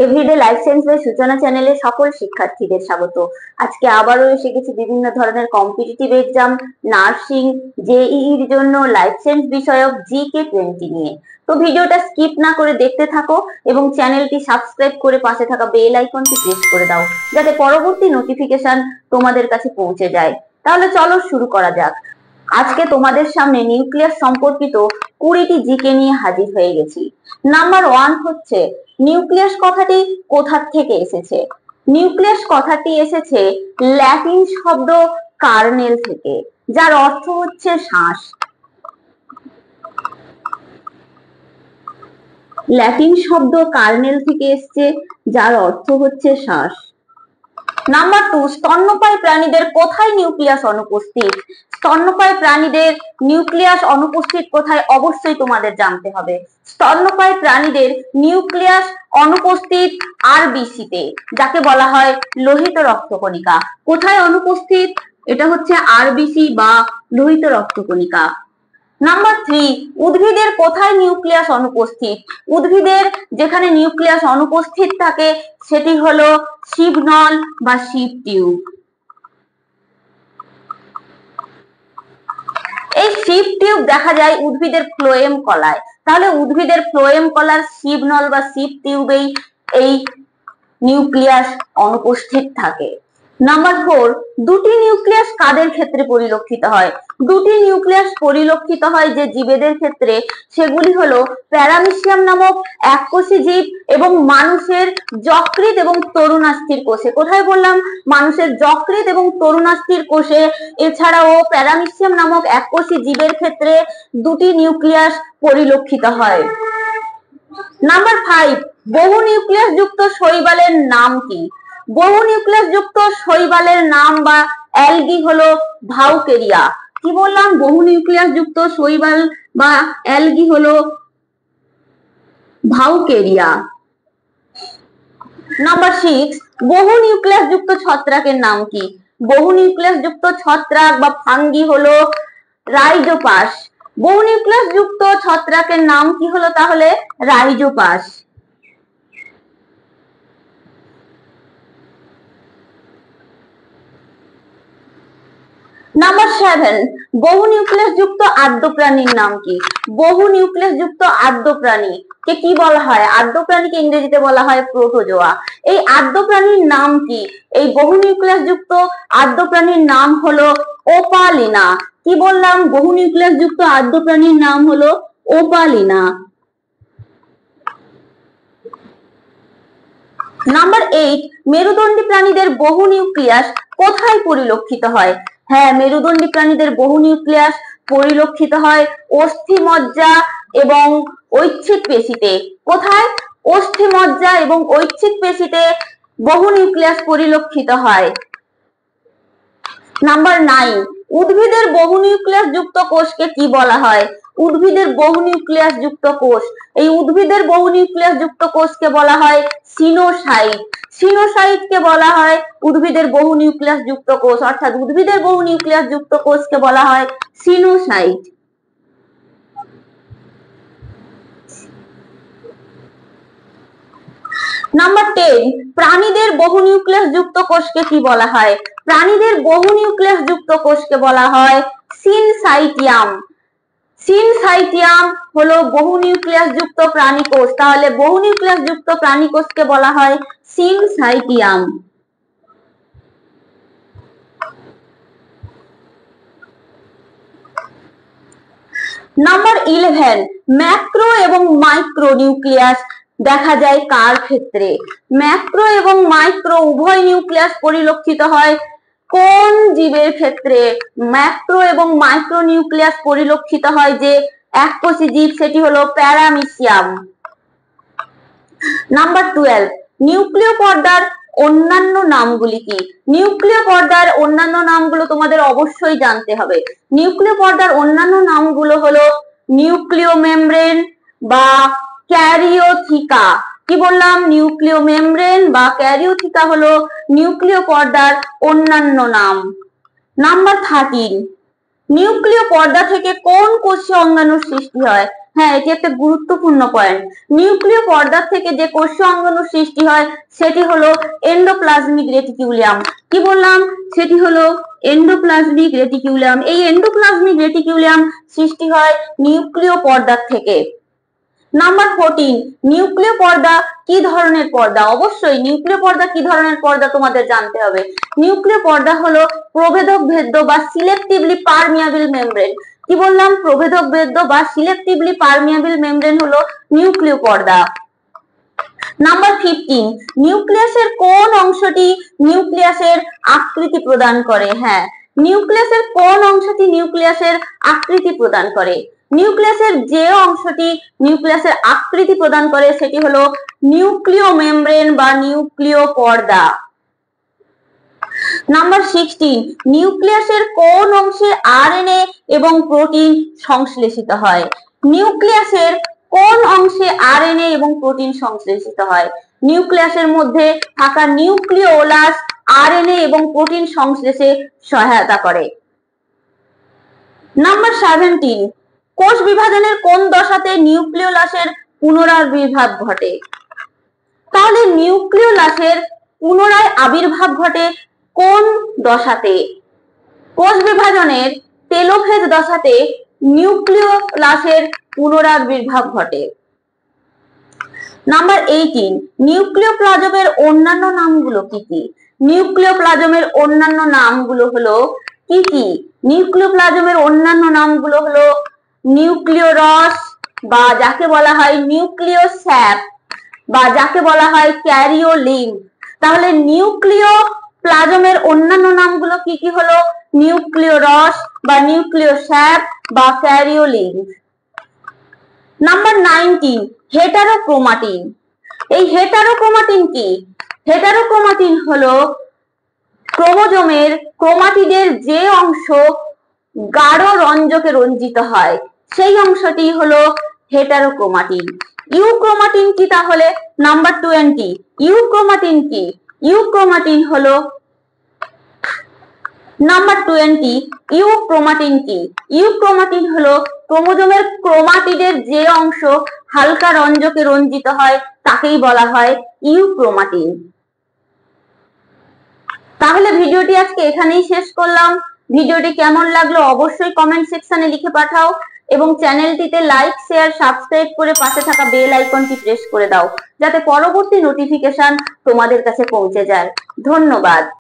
Everyday life সায়েন্সের সূচনা চ্যানেলে সকল শিক্ষার্থীদের স্বাগত। আজকে আবারও এসে গেছি বিভিন্ন ধরনের কম্পিটিটিভ এক্সাম, নার্সিং, জেইইর জন্য লাইফ সায়েন্স বিষয়ক জিকে 20 নিয়ে। তো ভিডিওটা স্কিপ না করে দেখতে থাকো এবং চ্যানেলটি সাবস্ক্রাইব করে পাশে থাকা বেল আইকনটি প্রেস করে দাও, যাতে পরবর্তী নোটিফিকেশন তোমাদের কাছে পৌঁছে যায়। তাহলে চলো শুরু করা যাক। আজকে তোমাদের সামনে নিউক্লিয়াস সম্পর্কিত 20টি জিকে নিয়ে হাজির হয়ে গেছি। নাম্বার 1 হচ্ছে, নিউক্লিয়াস কথাটি কোথা থেকে এসেছে? নিউক্লিয়াস কথাটি এসেছে ল্যাটিন শব্দ কার্নেল থেকে, যার অর্থ হচ্ছে শ্বাস। ল্যাটিন শব্দ কার্নেল থেকে এসেছে, যার অর্থ হচ্ছে শ্বাস। নাম্বার 2, স্তন্যপায়ী প্রাণীদের কোথায় নিউক্লিয়াস অনুপস্থিত? স্তন্যপায়ী প্রাণীদের নিউক্লিয়াস অনুপস্থিত কোথায় অবশ্যই তোমাদের জানতে হবে। স্তন্যপায়ী প্রাণীদের নিউক্লিয়াস অনুপস্থিত আরবিসিতে, যাকে বলা হয় লোহিত রক্তকণিকা। কোথায় অনুপস্থিত? এটা হচ্ছে আরবিসি বা লোহিত রক্তকণিকা। নাম্বার 3, উদ্ভিদের কোথায় নিউক্লিয়াস অনুপস্থিত? উদ্ভিদের যেখানে নিউক্লিয়াস অনুপস্থিত থাকে সেটি হলো শিবনল বা শিব টিউব। এই শিব টিউব দেখা যায় উদ্ভিদের ফ্লোয়েম কলায়। তাহলে উদ্ভিদের ফ্লোয়েম কলার শিবনল বা শিব টিউবেই এই নিউক্লিয়াস অনুপস্থিত থাকে। নাম্বার 4, দুটি নিউক্লিয়াস কাদের ক্ষেত্রে পরিলক্ষিত হয়? দুটি নিউক্লিয়াস পরিলক্ষিত হয় যে জীবেদের ক্ষেত্রে, সেগুলি হলো প্যারামিশিয়াম নামক এককোষী জীব এবং মানুষের যকৃৎ এবং তরুণাস্থির কোষে। কোথায় বললাম? মানুষের যকৃৎ এবং তরুণাস্থির কোষে। এছাড়াও প্যারামিশিয়াম নামক এককোষী জীবের ক্ষেত্রে দুটি নিউক্লিয়াস পরিলক্ষিত হয়। নাম্বার 5, বহু নিউক্লিয়াস যুক্ত শৈবালের নাম কি? বহু নিউক্লিয়াস যুক্ত শৈবালের নাম বা অ্যালগি হলো ভাউকেরিয়া। কি বললাম? বহু নিউক্লিয়াস যুক্ত শৈবাল বা অ্যালগি হলো ভাউকেরিয়া। নাম্বার 6, বহু নিউক্লিয়াস যুক্ত ছত্রাকের নাম কি? বহু নিউক্লিয়াস যুক্ত ছত্রাক বা ফাঙ্গি হলো রাইজোপাস। বহু নিউক্লিয়াস যুক্ত ছত্রাকের নাম কি হলো তাহলে? রাইজোপাস। নাম্বার 7, বহু নিউক্লিয়াস যুক্ত আদ্য প্রাণীর নাম কি? বহু নিউক্লিয়াস যুক্ত আদ্য প্রাণী কে কি বলা হয়? আদ্য প্রাণীকে ইংরেজিতে বলা হয় প্রোটোজোয়া। এই আদ্য প্রাণীর নাম কি? এই বহু নিউক্লিয়াস যুক্ত আদ্য প্রাণীর নাম হলো ওপালিনা। কি বললাম? বহু নিউক্লিয়াস যুক্ত আদ্য প্রাণীর নাম হলো ওপালিনা। নাম্বার 8, মেরুদণ্ডী প্রাণীদের বহু নিউক্লিয়াস কোথায় পরিলক্ষিত হয়? হ্যাঁ, মেরুদণ্ডী প্রাণীদের বহু নিউক্লিয়াস পরিলক্ষিত হয় অস্থিমজ্জা এবং ঐচ্ছিক পেশিতে। কোথায়? অস্থিমজ্জা এবং ঐচ্ছিক পেশিতে বহু নিউক্লিয়াস পরিলক্ষিত হয়। নাম্বার 9, উদ্ভিদের বহু নিউক্লিয়াস যুক্ত কোষকে কি বলা হয়? উদ্ভিদের বহু নিউক্লিয়াস যুক্ত কোষ, এই উদ্ভিদের বহু নিউক্লিয়াস যুক্ত কোষকে বলা হয় সিনোসাইট। সিনোসাইটকে বলা হয় উদ্ভিদের বহু নিউক্লিয়াস যুক্ত কোষ, অর্থাৎ উদ্ভিদের বহু নিউক্লিয়াস যুক্ত কোষকে বলা হয় সিনোসাইট। নাম্বার 10, প্রাণীদের বহু নিউক্লিয়াস যুক্ত কোষকে কি বলা হয়? প্রাণীদের বহু নিউক্লিয়াস যুক্ত কোষকে বলা হয় সিনসাইটিয়াম। সিনসাইটিয়াম হলো বহু নিউক্লিয়াস যুক্ত প্রাণী কোষ। তাহলে বহু নিউক্লিয়াস যুক্ত প্রাণী কোষকে বলা হয় সিনসাইটিয়াম। নাম্বার 11, ম্যাক্রো এবং মাইক্রো নিউক্লিয়াস দেখা যায় কার ক্ষেত্রে? ম্যাক্রো এবং মাইক্রো উভয় নিউক্লিয়াস পরিলক্ষিত হয় কোন জীবের ক্ষেত্রে? ম্যাক্রো এবং মাইক্রো নিউক্লিয়াস পরিলক্ষিত হয় যে এককোষী জীব, সেটি হলো প্যারামিশিয়াম। নাম্বার 12, নিউক্লিয় পর্দার অন্যান্য নামগুলি কি? নিউক্লিয় পর্দার অন্যান্য নামগুলো তোমাদের অবশ্যই জানতে হবে। নিউক্লিয় পর্দার অন্যান্য নামগুলো হলো নিউক্লিয় মেমব্রেন বা ক্যারিওথিকা। কি বললাম? নিউক্লিয় মেমব্রেন বা ক্যারিওথিকা হলো নিউক্লিয় পর্দার অন্যান্য নাম। নাম্বার 13, নিউক্লিয় পর্দা থেকে কোন কোষে অঙ্গাণুর সৃষ্টি হয়? হ্যাঁ, এটি একটা গুরুত্বপূর্ণ পয়েন্ট। নিউক্লিয় পর্দার থেকে যে কোষীয় অঙ্গাণুর সৃষ্টি হয় সেটি হলো এন্ডোপ্লাজমিক রেটিকিউলাম। কি বললাম? সেটি হলো এন্ডোপ্লাজমিক রেটিকিউলাম। এই এন্ডোপ্লাজমিক রেটিকিউলাম সৃষ্টি হয় নিউক্লিয় পর্দার থেকে। নাম্বার 14, নিউক্লিয় পর্দা কি ধরনের পর্দা? অবশ্যই নিউক্লিয় পর্দা কি ধরনের পর্দা তোমাদের জানতে হবে। নিউক্লিয় পর্দা হলো প্রভেদক ভেদ্য বা সিলেক্টিভলি পারমিয়াবল মেমব্রেন। কি বললাম? প্রভেদক ভেদ্য বা সিলেক্টিভলি পারমিয়াবল মেমব্রেন হলো নিউক্লিয় পর্দা। নাম্বার 15, নিউক্লিয়াসের কোন অংশটি নিউক্লিয়াসের আকৃতি প্রদান করে? হ্যাঁ, নিউক্লিয়াসের কোন অংশটি নিউক্লিয়াসের আকৃতি প্রদান করে? নিউক্লিয়াসের যে অংশটি নিউক্লিয়াসের আকৃতি প্রদান করে সেটি হলো নিউক্লিয় মেমব্রেন বা নিউক্লিয় পর্দা। নাম্বার 16, নিউক্লিয়াসের কোন অংশে আরএনএ এবং প্রোটিন সংশ্লেষিত হয়? নিউক্লিয়াসের কোন অংশে আরএনএ এবং প্রোটিন সংশ্লেষিত হয়? নিউক্লিয়াসের মধ্যে থাকা নিউক্লিওলাস আরএনএ এবং প্রোটিন সংশ্লেষে সহায়তা করে। নাম্বার 17, কোষ বিভাজনের কোন দশাতে নিউক্লিওলাসের পুনরাবির্ভাব ঘটে? তাহলে নিউক্লিওলাসের পুনরায় আবির্ভাব ঘটে কোন দশাতে? কোষ বিভাজনের টেলোফেজ দশাতে নিউক্লিওলাসের পুনরাবির্ভাব ঘটে। নাম্বার 18, নিউক্লিওপ্লাজমের অন্যান্য নামগুলো কি কি? নিউক্লিওপ্লাজমের অন্যান্য নামগুলো হলো কি কি? নিউক্লিওপ্লাজমের অন্যান্য নামগুলো হলো নিউক্লিওরস বা যাকে বলা হয় নিউক্লিওস্যাপ বা যাকে বলা হয় ক্যারিওলিম। তাহলে নিউক্লিওপ্লাজমের অন্যান্য নামগুলো কি কি হলো? নিউক্লিওরস বা নিউক্লিওস্যাপ বা ক্যারিওলিম। Number 19, heterochromatin. এই হেটারোক্রোমাটিন কি? হেটারোক্রোমাটিন হলো ক্রোমোজোমের ক্রোমাটিডের যে অংশ গাঢ় রঞ্জকে রঞ্জিত হয় সেই অংশটি হলো হেটারোক্রোমাটিন। ইউক্রোমাটিন কি তাহলে? নাম্বার 20, ইউক্রোমাটিন কি? ইউক্রোমাটিন হলো নাম্বার 20, ইউক্রোমাটিন কি? ইউক্রোমাটিন হলো ক্রোমোজোমের ক্রোমাটিডের যে অংশ হালকা রঞ্জকে রঞ্জিত হয় তাকেই বলা হয় ইউক্রোমাটিন। তাহলে ভিডিওটি আজকে এখানেই শেষ করলাম। ভিডিওটি কেমন লাগলো অবশ্যই কমেন্ট সেকশনে লিখে পাঠাও এবং চ্যানেলটিতে লাইক, শেয়ার, সাবস্ক্রাইব করে পাশে থাকা বেল আইকনটি প্রেস করে দাও যাতে পরবর্তী নোটিফিকেশন তোমাদের কাছে পৌঁছে যায়। ধন্যবাদ।